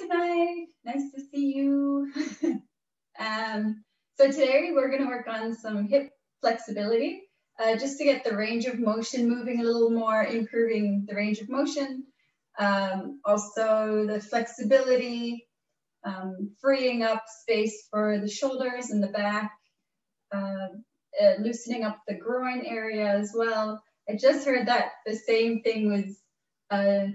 tonight. Nice to see you. So today we're going to work on some hip flexibility, just to get the range of motion moving a little more, improving the range of motion. Also the flexibility, freeing up space for the shoulders and the back, loosening up the groin area as well. I just heard that the same thing was,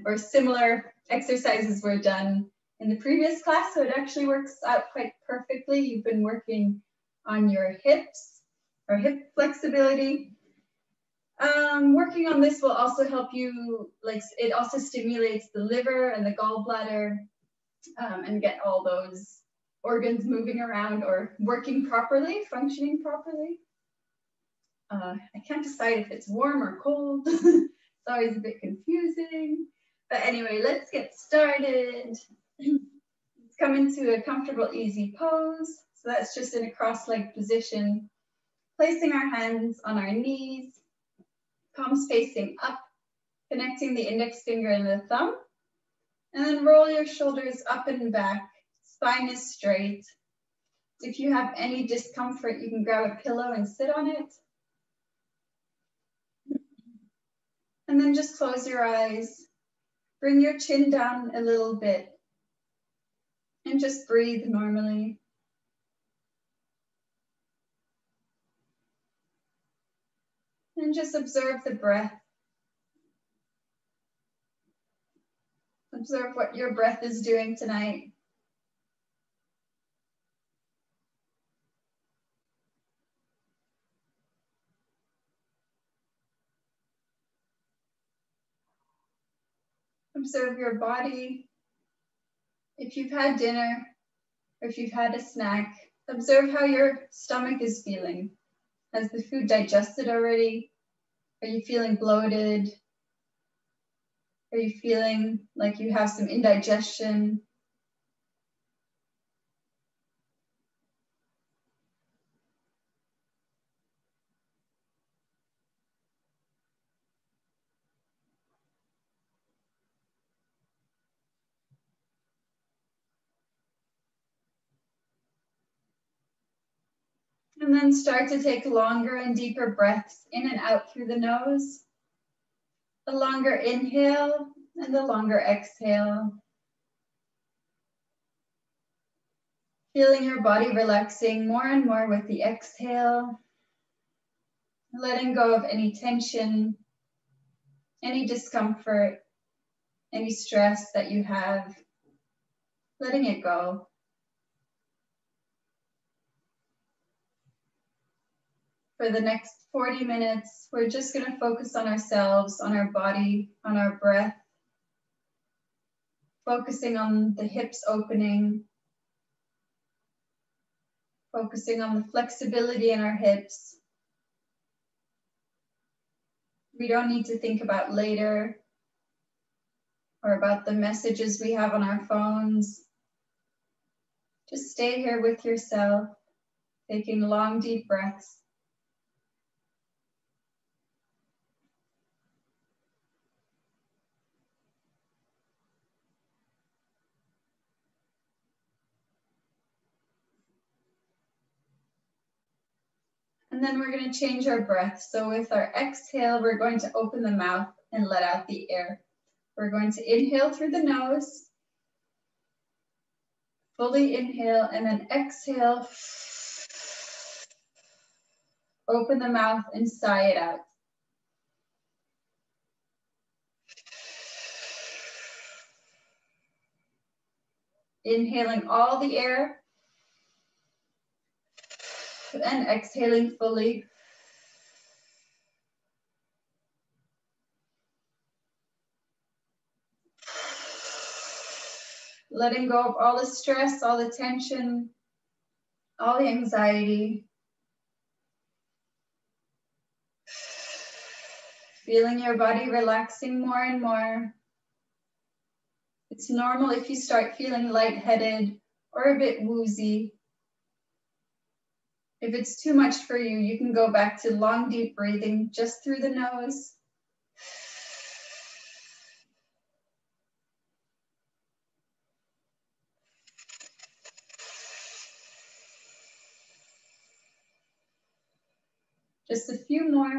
or similar exercises were done in the previous class, so it actually works out quite perfectly. You've been working on your hips or hip flexibility. Working on this will also help you, like it also stimulates the liver and the gallbladder, and get all those organs moving around or working properly, functioning properly. I can't decide if it's warm or cold. It's always a bit confusing. But anyway, let's get started. Let's come into a comfortable, easy pose. So that's just in a cross-legged position, placing our hands on our knees, palms facing up, connecting the index finger and the thumb, and then roll your shoulders up and back. Spine is straight. If you have any discomfort, you can grab a pillow and sit on it. And then just close your eyes. Bring your chin down a little bit and just breathe normally. And just observe the breath. Observe what your breath is doing tonight. Observe your body. If you've had dinner or if you've had a snack, observe how your stomach is feeling. Has the food digested already? Are you feeling bloated? Are you feeling like you have some indigestion? And then start to take longer and deeper breaths in and out through the nose. A longer inhale and a longer exhale. Feeling your body relaxing more and more with the exhale. Letting go of any tension, any discomfort, any stress that you have. Letting it go. For the next 40 minutes, we're just going to focus on ourselves, on our body, on our breath. Focusing on the hips opening. Focusing on the flexibility in our hips. We don't need to think about later or about the messages we have on our phones. Just stay here with yourself, taking long, deep breaths. And then we're going to change our breath. So with our exhale, we're going to open the mouth and let out the air. We're going to inhale through the nose, fully inhale, and then exhale. Open the mouth and sigh it out. Inhaling all the air and exhaling fully. Letting go of all the stress, all the tension, all the anxiety. Feeling your body relaxing more and more. It's normal if you start feeling lightheaded or a bit woozy. If it's too much for you, you can go back to long, deep breathing just through the nose. Just a few more.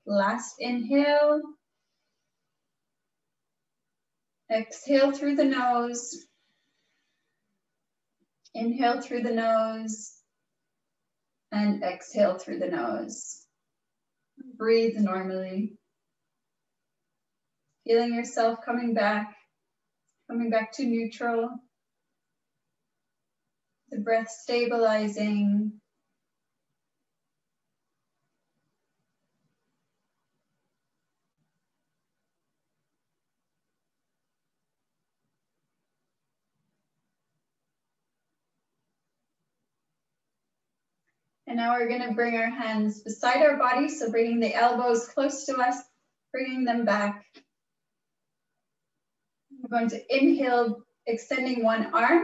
Last inhale. Exhale through the nose. Inhale through the nose. And exhale through the nose. Breathe normally. Feeling yourself coming back to neutral. The breath stabilizing. And now we're going to bring our hands beside our body, so bringing the elbows close to us, bringing them back. We're going to inhale, extending one arm,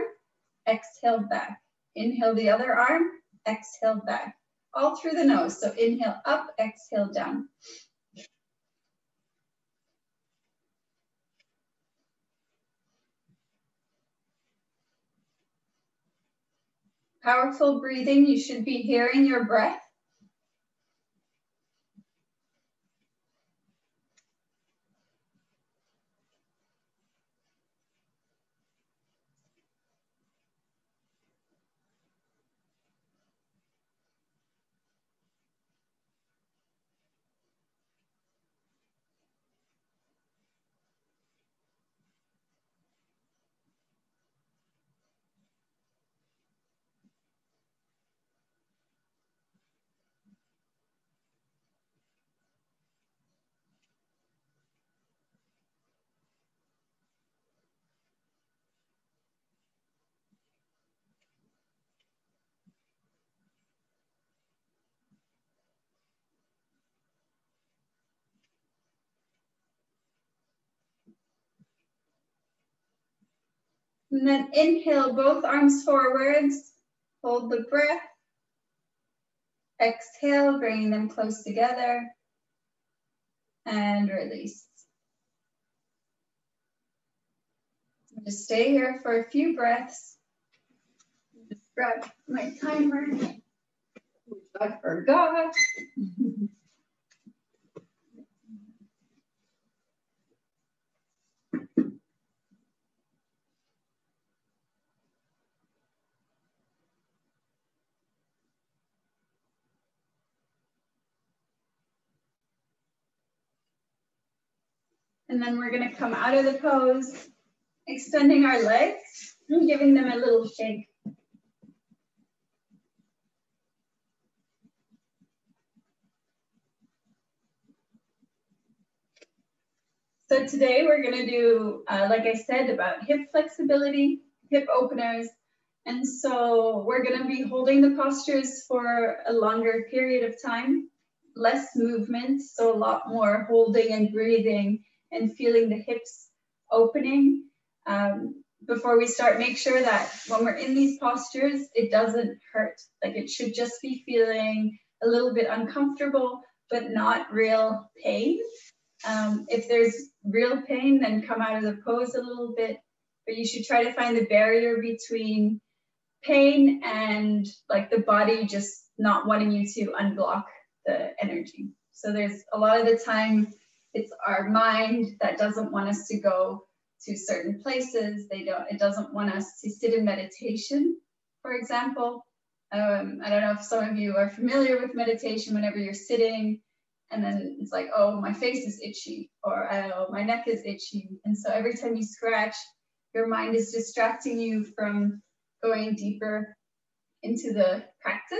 exhale back. Inhale the other arm, exhale back. All through the nose, so inhale up, exhale down. Powerful breathing, you should be hearing your breath. And then inhale both arms forwards, hold the breath. Exhale, bringing them close together, and release. Just stay here for a few breaths. Just grab my timer, which I forgot. And then we're going to come out of the pose, extending our legs and giving them a little shake. So today we're going to do, like I said, about hip flexibility, hip openers. And so we're going to be holding the postures for a longer period of time, less movement, so a lot more holding and breathing and feeling the hips opening. Before we start, make sure that when we're in these postures, it doesn't hurt. Like it should just be feeling a little bit uncomfortable, but not real pain. If there's real pain, then come out of the pose a little bit, but you should try to find the barrier between pain and like the body just not wanting you to unblock the energy. So there's a lot of the time, it's our mind that doesn't want us to go to certain places. It doesn't want us to sit in meditation, for example. I don't know if some of you are familiar with meditation. Whenever you're sitting and then it's like, oh, my face is itchy, or oh, my neck is itchy. And so every time you scratch, your mind is distracting you from going deeper into the practice.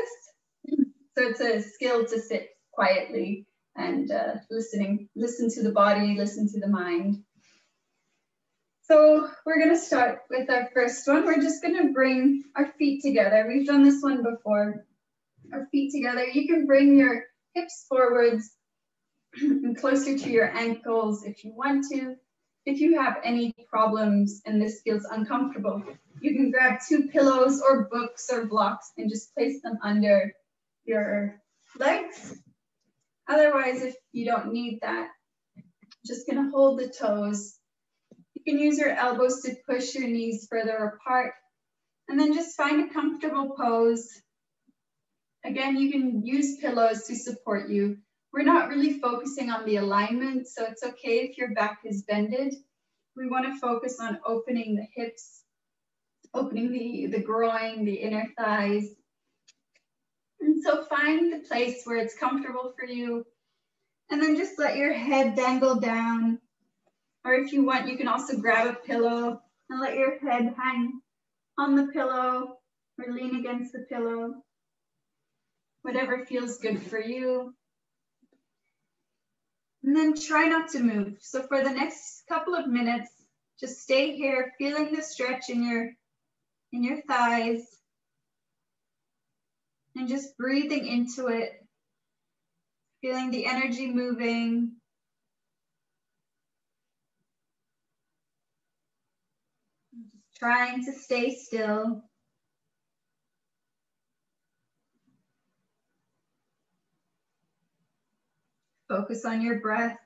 So it's a skill to sit quietly and listen to the body, listen to the mind. So we're going to start with our first one. We're just going to bring our feet together. We've done this one before. Our feet together. You can bring your hips forwards and closer to your ankles if you want to. If you have any problems and this feels uncomfortable, you can grab 2 pillows or books or blocks and just place them under your legs. Otherwise, if you don't need that, Just gonna hold the toes. You can use your elbows to push your knees further apart, and then just find a comfortable pose. Again, you can use pillows to support you. We're not really focusing on the alignment, so it's okay if your back is bended. We want to focus on opening the hips, opening the groin, the inner thighs. And so find the place where it's comfortable for you, and then just let your head dangle down. Or if you want, you can also grab a pillow and let your head hang on the pillow or lean against the pillow. Whatever feels good for you. And then try not to move. So for the next couple of minutes, just stay here, feeling the stretch in your thighs, and just breathing into it, feeling the energy moving. Just trying to stay still. Focus on your breath.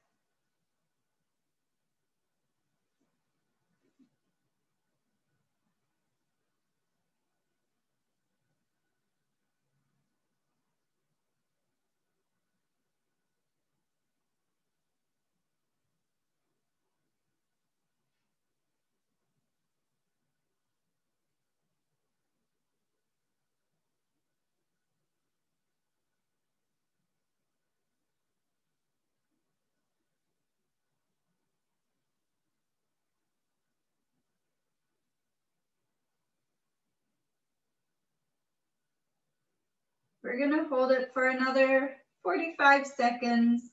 We're gonna hold it for another 45 seconds.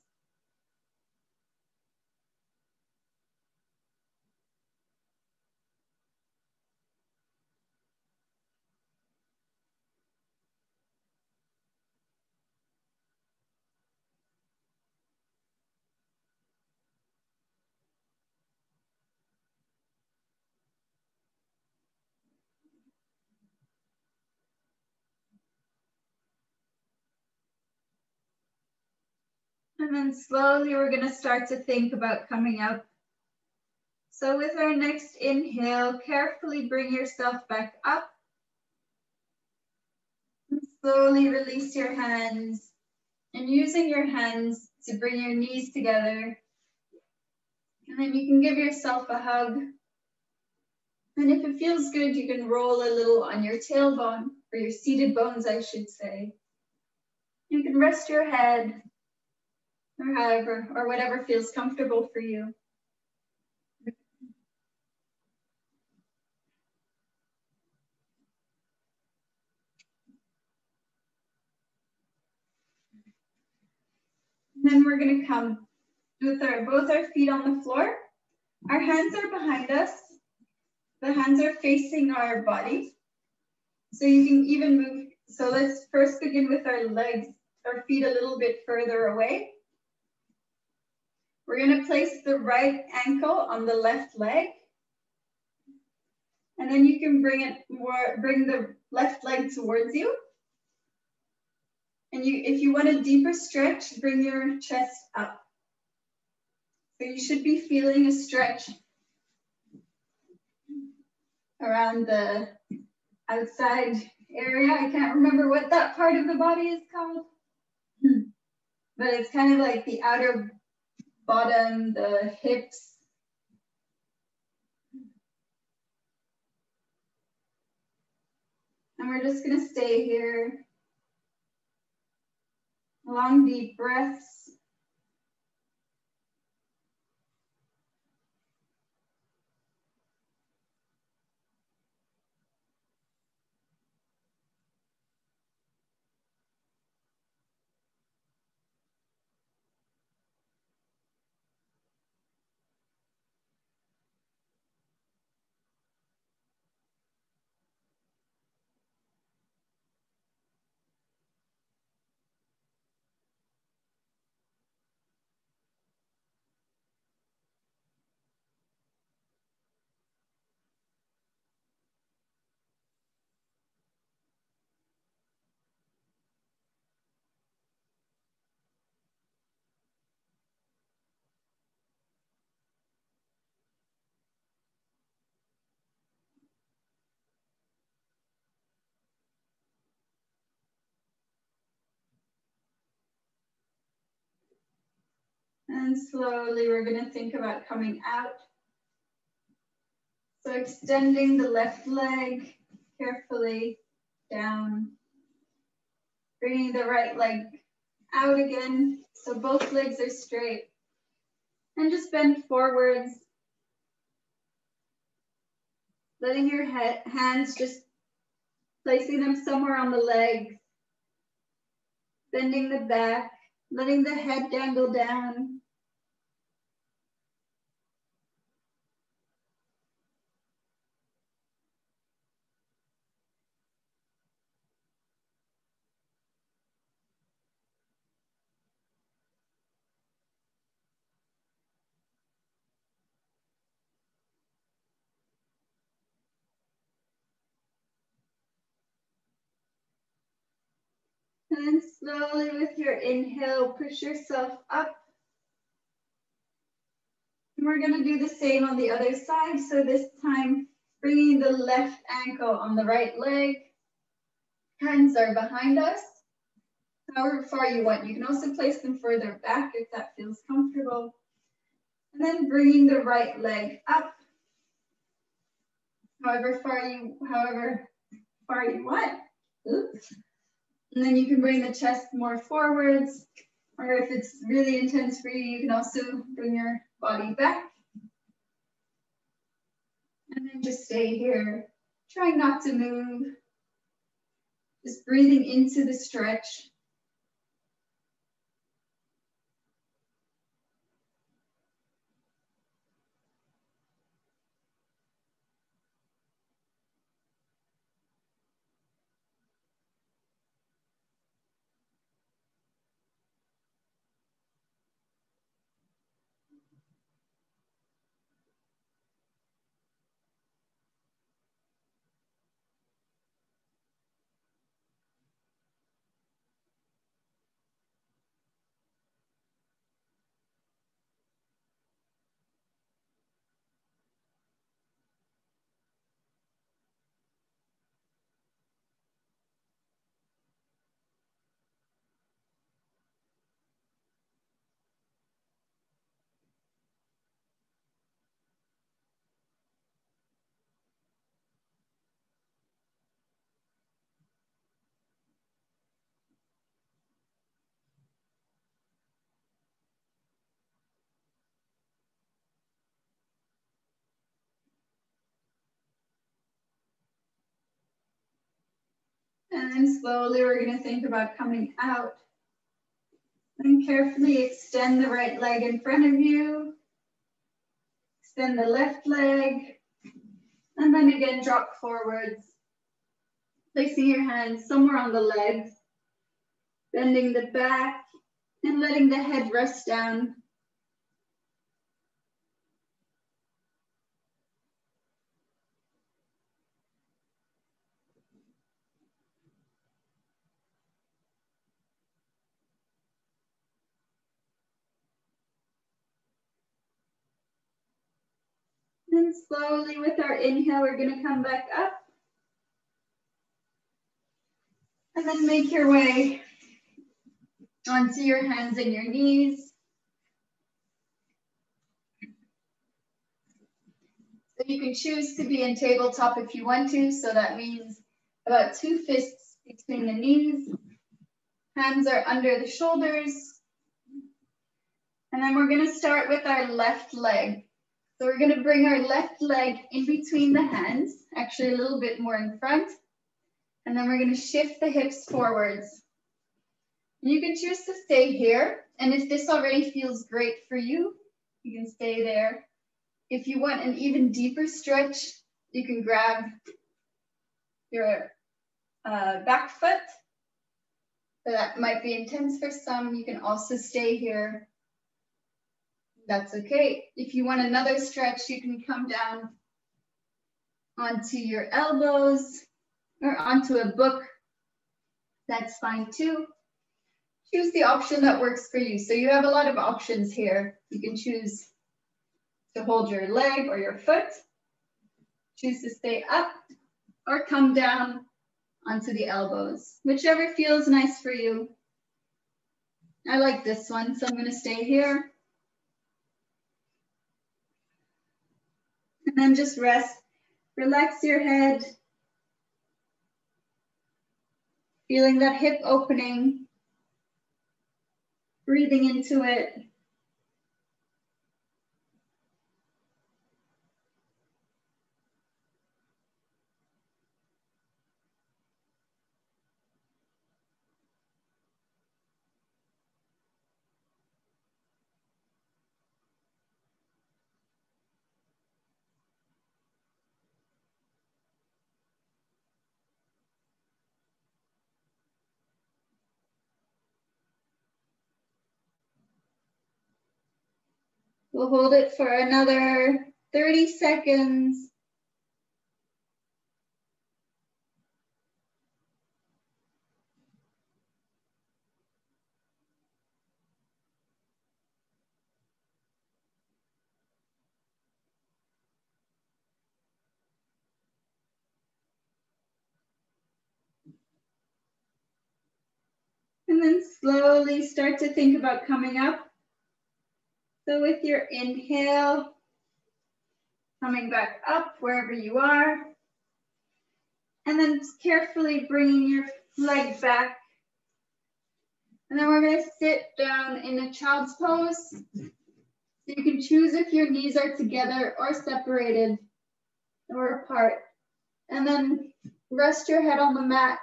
And then slowly we're gonna start to think about coming up. So with our next inhale, carefully bring yourself back up. And slowly release your hands. And using your hands to bring your knees together. And then you can give yourself a hug. And if it feels good, you can roll a little on your tailbone, or your seated bones, I should say. You can rest your head, or however, or whatever feels comfortable for you. And then we're gonna come with both our feet on the floor. Our hands are behind us. The hands are facing our body. So you can even move. So let's first begin with our legs, our feet a little bit further away. We're gonna place the right ankle on the left leg. And then you can bring the left leg towards you. And if you want a deeper stretch, bring your chest up. So you should be feeling a stretch around the outside area. I can't remember what that part of the body is called. But it's kind of like the outer bottom, the hips. And we're just gonna stay here. Long, deep breaths. And slowly we're going to think about coming out. So extending the left leg carefully down. Bringing the right leg out again, so both legs are straight. And just bend forwards. Letting your hands just placing them somewhere on the legs. Bending the back, letting the head dangle down. And then slowly with your inhale, push yourself up. And we're going to do the same on the other side. So this time, bringing the left ankle on the right leg. Hands are behind us. However far you want. You can also place them further back if that feels comfortable. And then bringing the right leg up. However far you want. Oops. And then you can bring the chest more forwards, or if it's really intense for you, you can also bring your body back. And then just stay here, trying not to move. Just breathing into the stretch. And then slowly we're going to think about coming out. And carefully extend the right leg in front of you. Extend the left leg. And then again, drop forwards. Placing your hands somewhere on the legs. Bending the back and letting the head rest down. And slowly with our inhale, we're going to come back up. And then make your way onto your hands and your knees. So you can choose to be in tabletop if you want to. So that means about 2 fists between the knees. Hands are under the shoulders. And then we're going to start with our left leg. So we're going to bring our left leg in between the hands, actually a little bit more in front. And then we're going to shift the hips forwards. You can choose to stay here. And if this already feels great for you, you can stay there. If you want an even deeper stretch, you can grab your back foot. That might be intense for some. You can also stay here. That's okay. If you want another stretch, you can come down onto your elbows or onto a book. That's fine too. Choose the option that works for you. So you have a lot of options here. You can choose to hold your leg or your foot, choose to stay up, or come down onto the elbows, whichever feels nice for you. I like this one, so I'm going to stay here. And then just rest. Relax your head. Feeling that hip opening. Breathing into it. We'll hold it for another 30 seconds. And then slowly start to think about coming up. So with your inhale, coming back up wherever you are. And then carefully bringing your leg back. And then we're going to sit down in a child's pose. So you can choose if your knees are together or separated or apart. And then rest your head on the mat.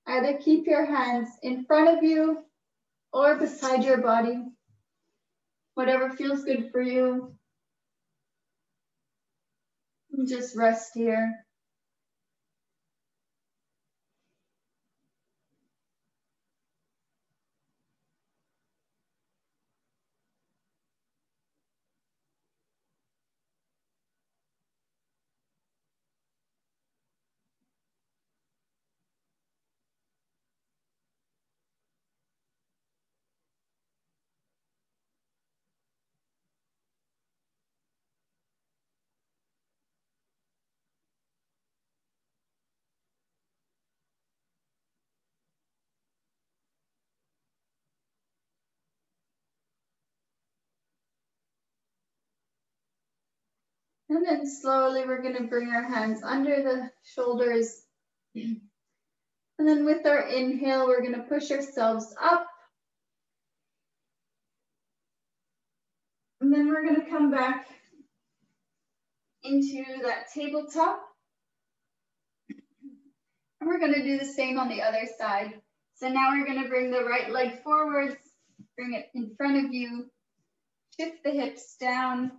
Either keep your hands in front of you or beside your body. Whatever feels good for you. And just rest here. And then slowly we're going to bring our hands under the shoulders. And then with our inhale, we're going to push ourselves up. And then we're going to come back into that tabletop. And we're going to do the same on the other side. So now we're going to bring the right leg forwards, bring it in front of you, shift the hips down,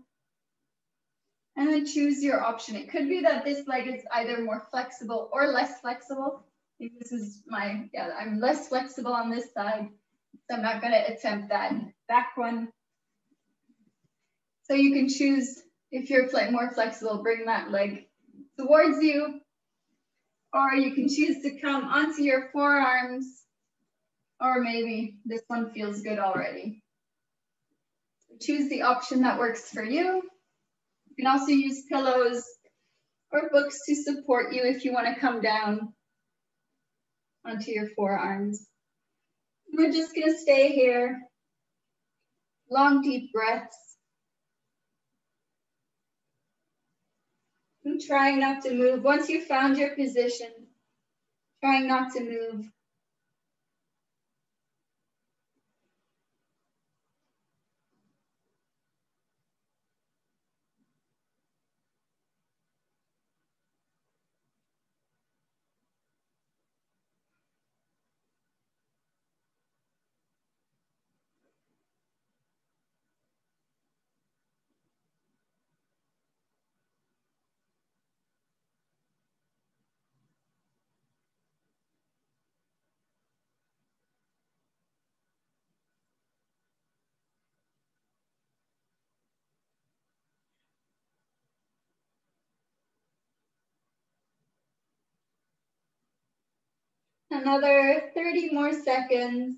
and then choose your option. It could be that this leg is either more flexible or less flexible. I think this is I'm less flexible on this side, so I'm not going to attempt that back one. So you can choose if you're more flexible, bring that leg towards you, or you can choose to come onto your forearms, or maybe this one feels good already. So choose the option that works for you. You can also use pillows or books to support you if you want to come down onto your forearms. We're just going to stay here. Long, deep breaths. And trying not to move. Once you've found your position, trying not to move. Another 30 more seconds.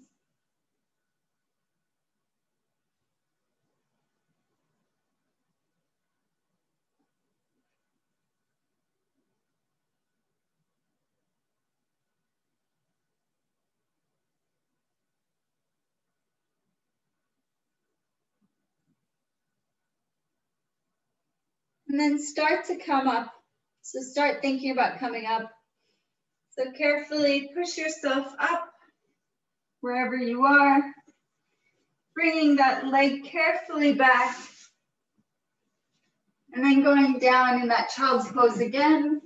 And then start to come up. So start thinking about coming up. So carefully push yourself up wherever you are, bringing that leg carefully back, and then going down in that child's pose again,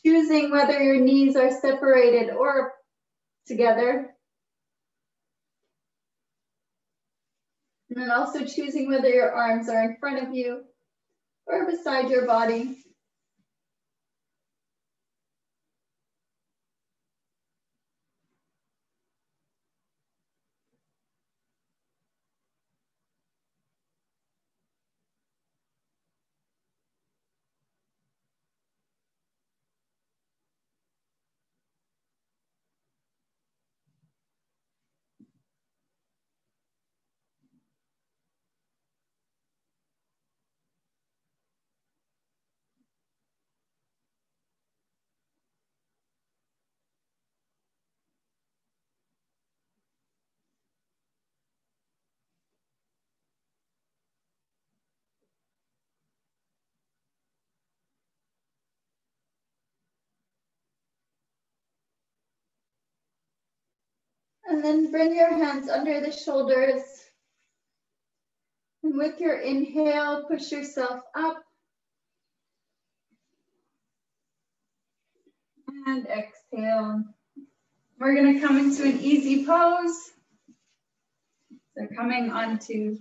choosing whether your knees are separated or together. And then also choosing whether your arms are in front of you or beside your body. And then bring your hands under the shoulders. And with your inhale, push yourself up. And exhale. We're going to come into an easy pose. So coming onto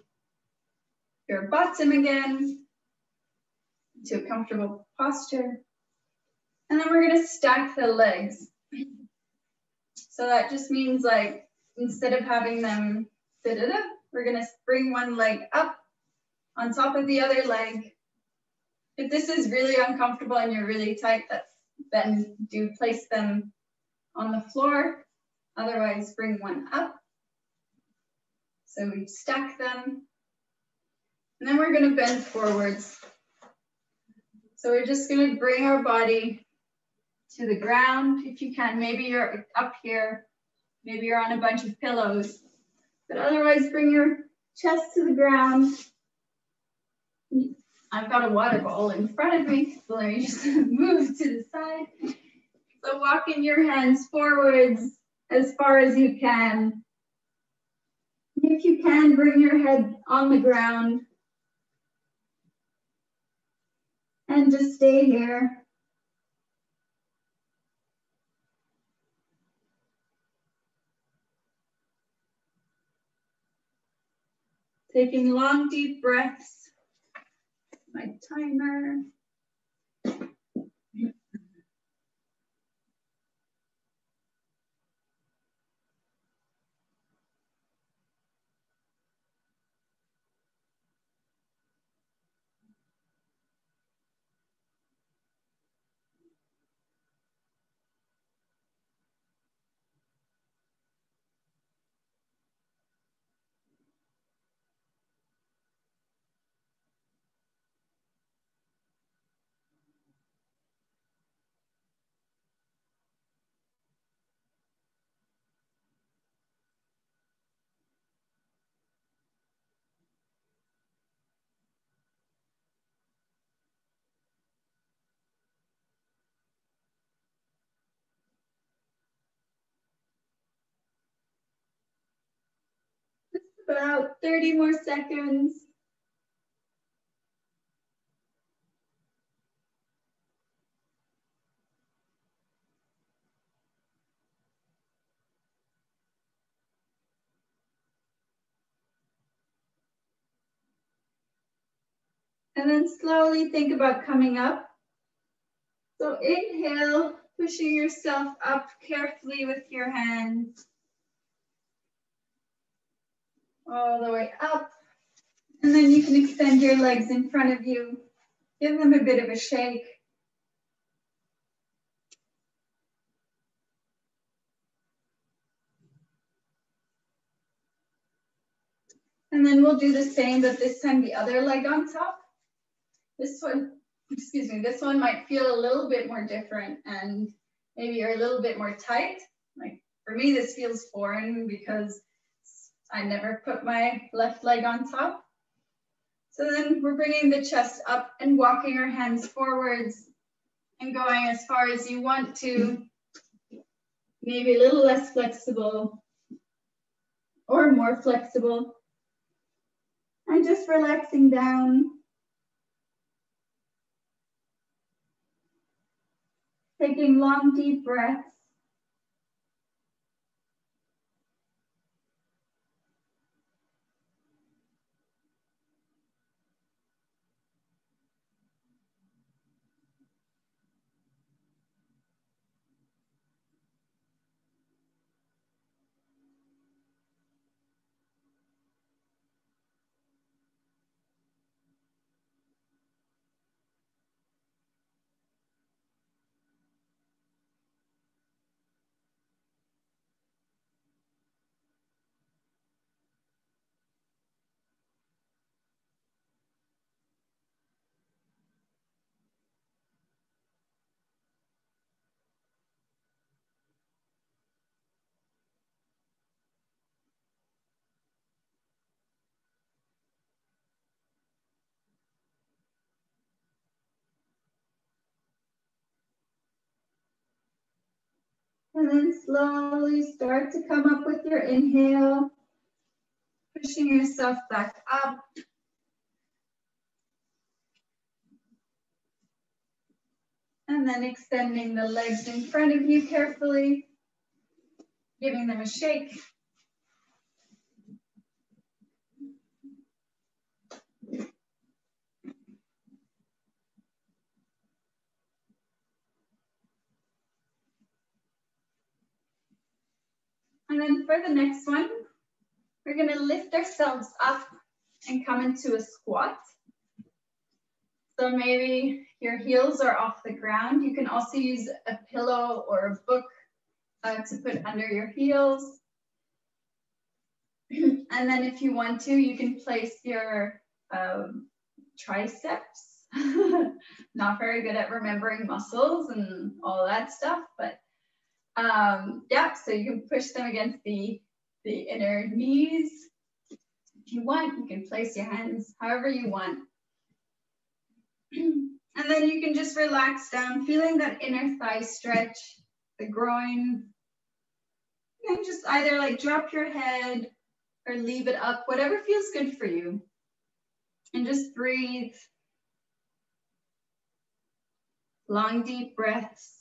your bottom again, to a comfortable posture. And then we're going to stack the legs. So that just means, like, instead of having them we're going to bring one leg up on top of the other leg. If this is really uncomfortable and you're really tight, then do place them on the floor. Otherwise, bring one up. So we stack them. And then we're going to bend forwards. So we're just going to bring our body to the ground if you can. Maybe you're up here. Maybe you're on a bunch of pillows. But otherwise, bring your chest to the ground. I've got a water bottle in front of me, so let me just move to the side. So walking your hands forwards as far as you can. If you can, bring your head on the ground. And just stay here. Taking long, deep breaths. My timer. About 30 more seconds. And then slowly think about coming up. So inhale, pushing yourself up carefully with your hands. All the way up. And then you can extend your legs in front of you. Give them a bit of a shake. And then we'll do the same, but this time the other leg on top. This one, this one might feel a little bit more different and maybe you're a little bit more tight. Like for me, this feels foreign because I never put my left leg on top. So then we're bringing the chest up and walking our hands forwards and going as far as you want to, maybe a little less flexible or more flexible. And just relaxing down. Taking long, deep breaths. And then slowly start to come up with your inhale, pushing yourself back up. And then extending the legs in front of you carefully, giving them a shake. And then for the next one, we're going to lift ourselves up and come into a squat. So maybe your heels are off the ground. You can also use a pillow or a book to put under your heels. And then if you want to, you can place your triceps. Not very good at remembering muscles and all that stuff, but yeah, so you can push them against the inner knees. If you want, you can place your hands however you want. And then you can just relax down, feeling that inner thigh stretch, the groin. And just either like drop your head or leave it up, whatever feels good for you. And just breathe. Long, deep breaths.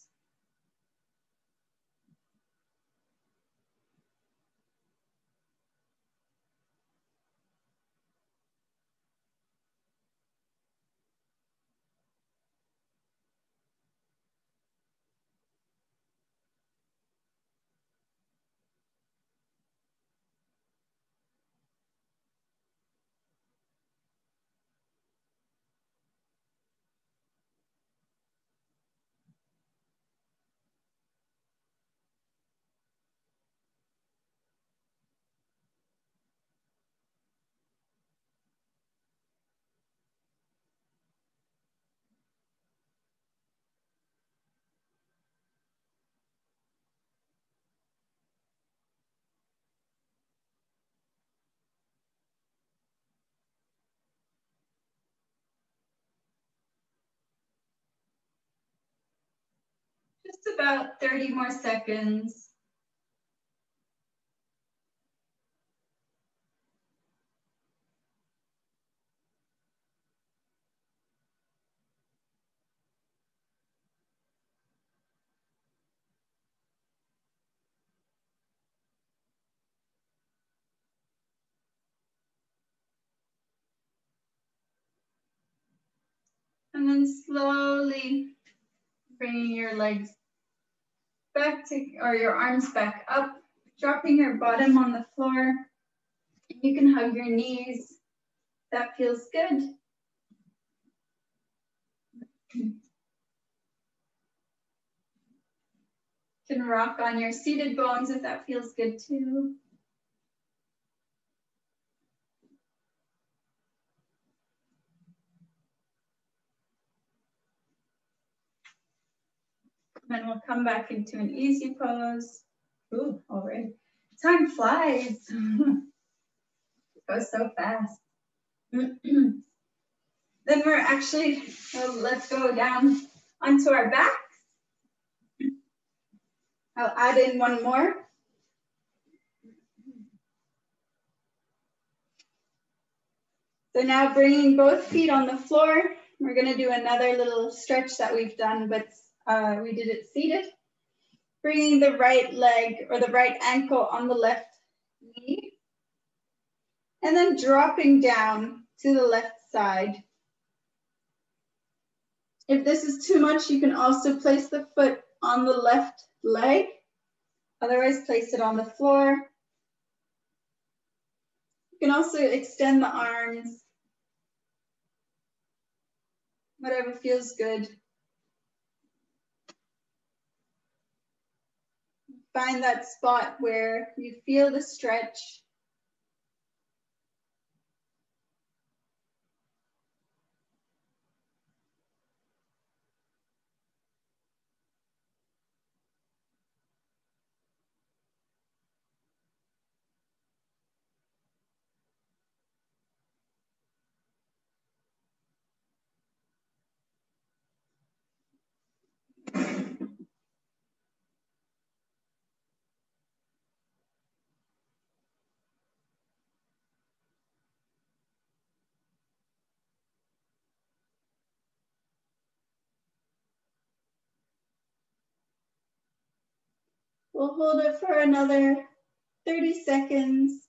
Just about 30 more seconds. And then slowly bringing your legs back to, or your arms back up, dropping your bottom on the floor. You can hug your knees. That feels good. You can rock on your seated bones if that feels good too. Then we'll come back into an easy pose. Ooh, already. Time flies. It goes so fast. Then we're actually, let's go down onto our back. I'll add in one more. So now bringing both feet on the floor, we're gonna do another little stretch that we've done, but we did it seated. Bringing the right leg or the right ankle on the left knee, and then dropping down to the left side. If this is too much, you can also place the foot on the left leg. Otherwise, place it on the floor. You can also extend the arms, whatever feels good. Find that spot where you feel the stretch. We'll hold it for another 30 seconds.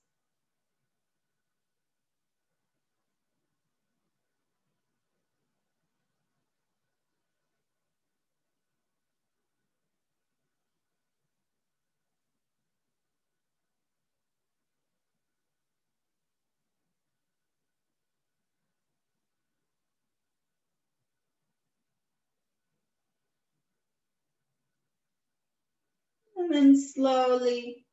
And then slowly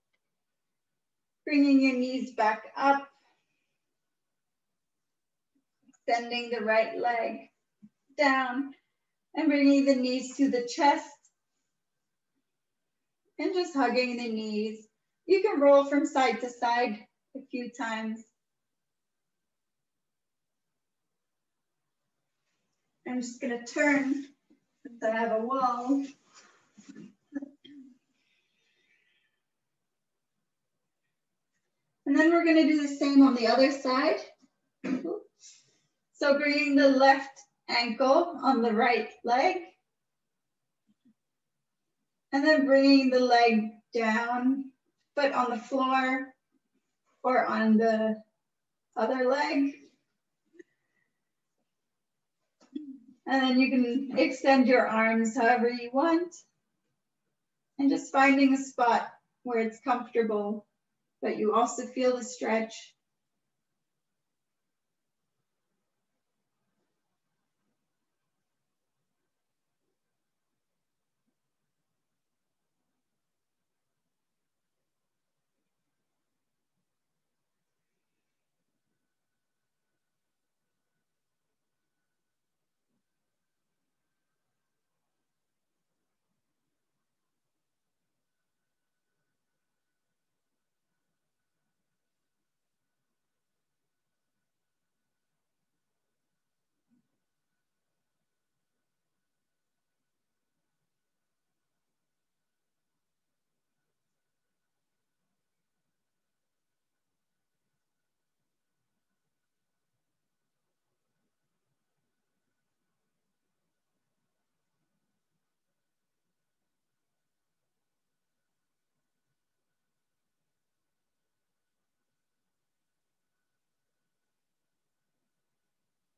bringing your knees back up, extending the right leg down, and bringing the knees to the chest, and just hugging the knees. You can roll from side to side a few times. I'm just gonna turn since I have a wall. And then we're gonna do the same on the other side. So bringing the left ankle on the right leg, and then bringing the leg down, foot on the floor or on the other leg. And then you can extend your arms however you want, and just finding a spot where it's comfortable, but you also feel the stretch.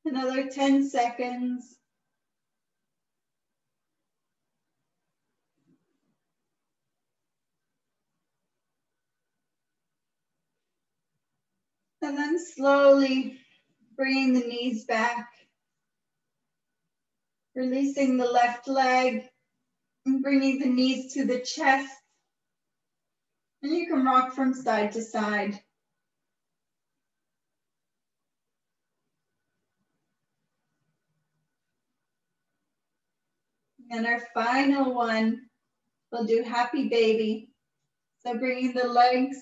Another 10 seconds. And then slowly bringing the knees back, releasing the left leg, and bringing the knees to the chest. And you can rock from side to side. And our final one, we'll do happy baby. So bringing the legs,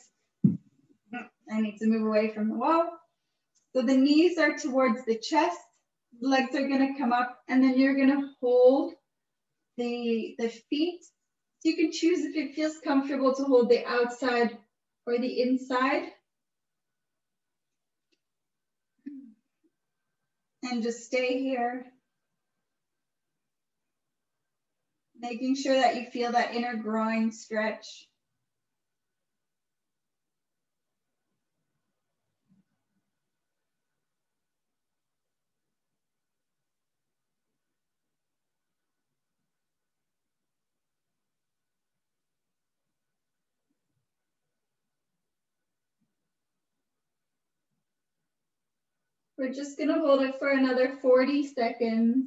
I need to move away from the wall. So the knees are towards the chest, legs are gonna come up, and then you're gonna hold the feet. So you can choose if it feels comfortable to hold the outside or the inside. And just stay here. Making sure that you feel that inner groin stretch. We're just gonna hold it for another 40 seconds.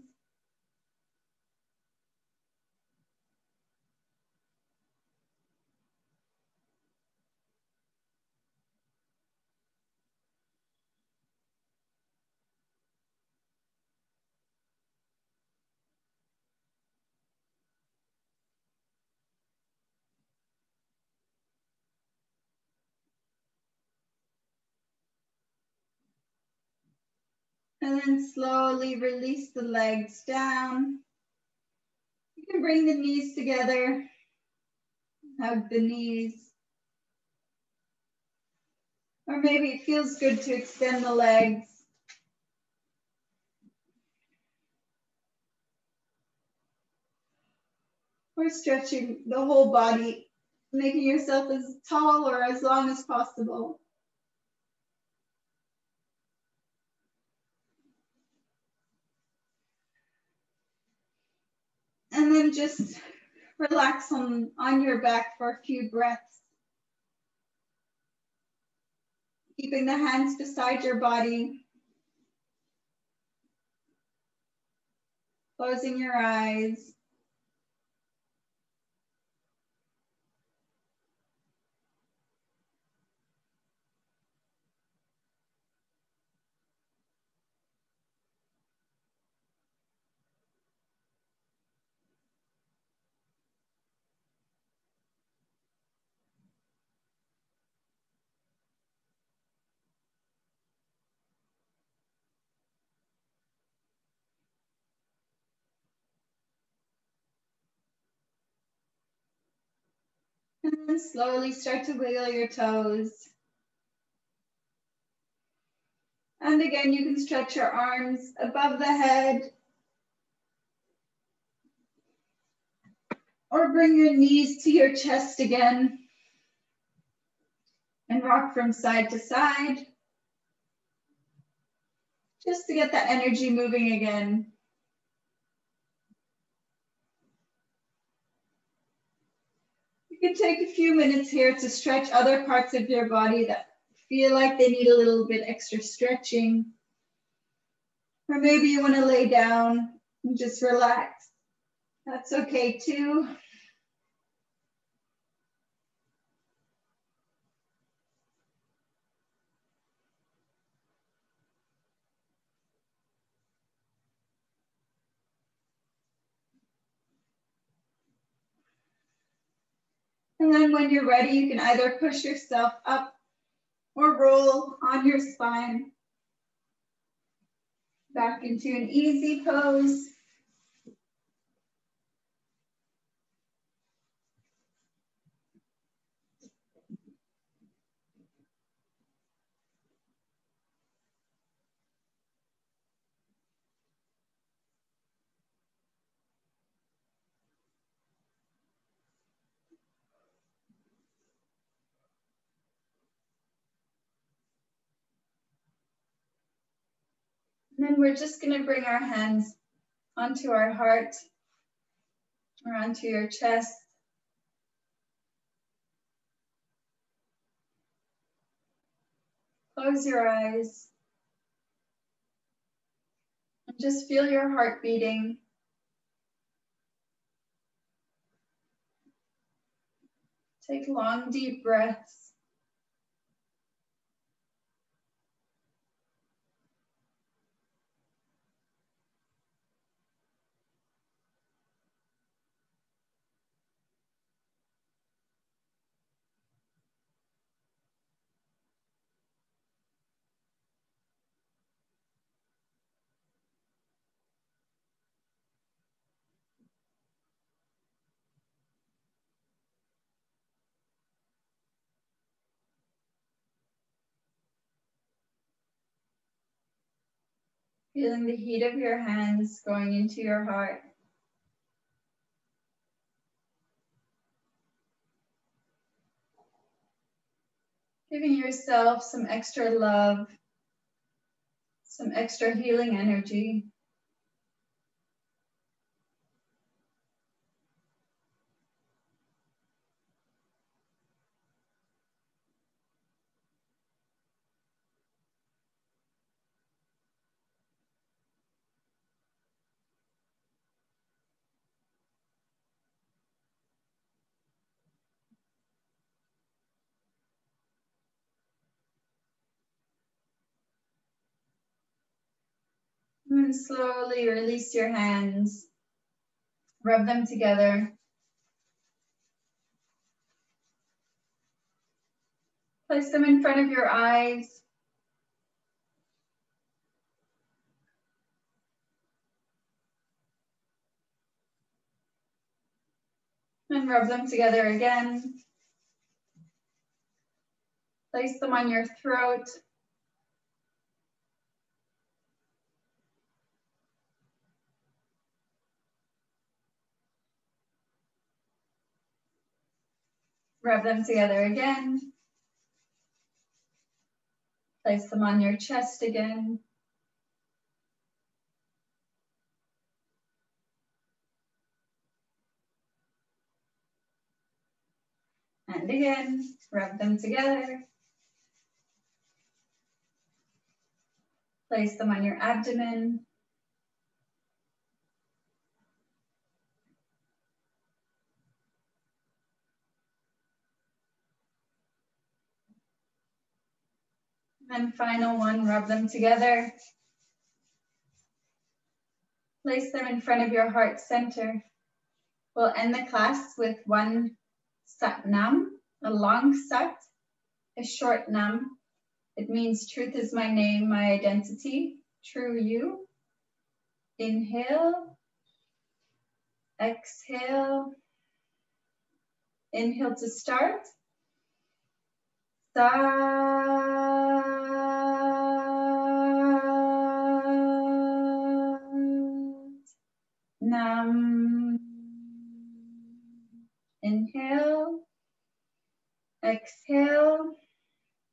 And then slowly release the legs down. You can bring the knees together, hug the knees. Or maybe it feels good to extend the legs. Or stretching the whole body, making yourself as tall or as long as possible. And then just relax on your back for a few breaths. Keeping the hands beside your body. Closing your eyes. And then slowly start to wiggle your toes. And again, you can stretch your arms above the head. Or bring your knees to your chest again. And rock from side to side. Just to get that energy moving again. You can take a few minutes here to stretch other parts of your body that feel like they need a little bit extra stretching. Or maybe you want to lay down and just relax. That's okay too. And then when you're ready, you can either push yourself up or roll on your spine back into an easy pose. And then we're just going to bring our hands onto our heart or onto your chest. Close your eyes and just feel your heart beating. Take long, deep breaths. Feeling the heat of your hands going into your heart. Giving yourself some extra love, some extra healing energy. And slowly release your hands. Rub them together. Place them in front of your eyes. And rub them together again. Place them on your throat. Rub them together again. Place them on your chest again. And again, rub them together. Place them on your abdomen. And final one, rub them together. Place them in front of your heart center. We'll end the class with one Sat Nam, a long Sat, a short Nam. It means truth is my name, my identity, true you. Inhale, exhale. Inhale to start. Sat Nam. Inhale, exhale.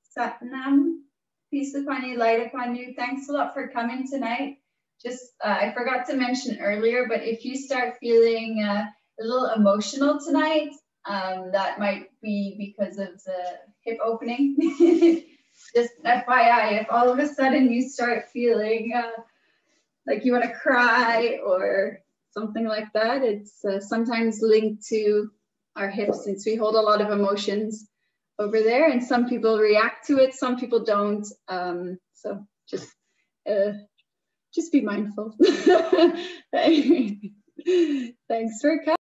Sat Nam. Peace upon you, light upon you. Thanks a lot for coming tonight. Just, I forgot to mention earlier, but if you start feeling a little emotional tonight, that might be because of the hip opening. Just FYI, if all of a sudden you start feeling like you want to cry or something like that, it's sometimes linked to our hips, since we hold a lot of emotions over there, and some people react to it, some people don't. So just be mindful. Thanks for coming.